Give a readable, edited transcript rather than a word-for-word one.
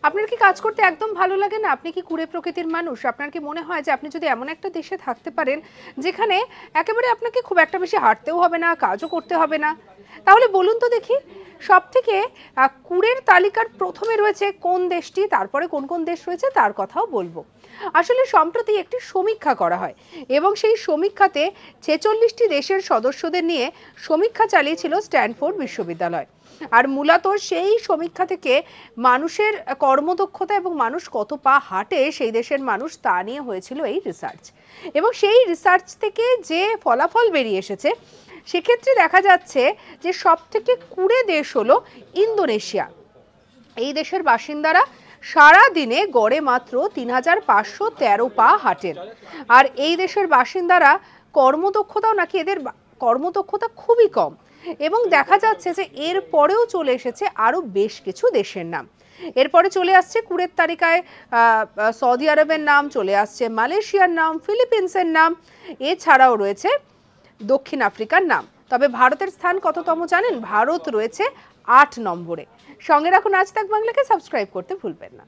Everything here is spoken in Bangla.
আপনার কি কাজ করতে একদম ভালো লাগে না? আপনি কি কুড়ে প্রকৃতির মানুষ? আপনার কি মনে হয় যে আপনি যদি এমন একটা দেশে থাকতে পারেন যেখানে একেবারে আপনাকে খুব একটা বেশি হাঁটতেও হবে না, কাজও করতে হবে না? তাহলে বলুন তো দেখি, সবথেকে কুড়ের তালিকার প্রথমে রয়েছে কোন দেশটি, তারপরে কোন কোন দেশ রয়েছে তার কথাও বলবো। আসলে সম্প্রতি একটি সমীক্ষা করা হয় এবং সেই সমীক্ষাতে 46টি দেশের সদস্যদের নিয়ে সমীক্ষা চালিয়েছিল স্ট্যানফোর্ড বিশ্ববিদ্যালয়। আর মূলত সেই সমীক্ষা থেকে মানুষের কর্মদক্ষতা এবং মানুষ কত পা হাঁটে সেই দেশের মানুষ তা নিয়ে হয়েছিল এই রিসার্চ। এবং সেই রিসার্চ থেকে যে ফলাফল বেরিয়ে এসেছে সেক্ষেত্রে দেখা যাচ্ছে যে সবথেকে কুড়ে দেশ হলো ইন্দোনেশিয়া। এই দেশের বাসিন্দারা সারা দিনে গড়ে মাত্র 3513 পা হাঁটেন। আর এই দেশের বাসিন্দারা কর্মদক্ষতাও নাকি এদের কর্মদক্ষতা খুবই কম। এবং দেখা যাচ্ছে যে এর পরেও চলে এসেছে আরো বেশ কিছু দেশের নাম। এরপরে চলে আসছে কুড়ের তালিকায় সৌদি আরবের নাম, চলে আসছে মালয়েশিয়ার নাম, ফিলিপিন্সের নাম, এছাড়াও রয়েছে দক্ষিণ আফ্রিকার নাম। তবে ভারতের স্থান কততম জানেন? ভারত রয়েছে 8 নম্বরে। সঙ্গে রাখুন আজ তাক বাংলাকে, সাবস্ক্রাইব করতে ভুলবেন না।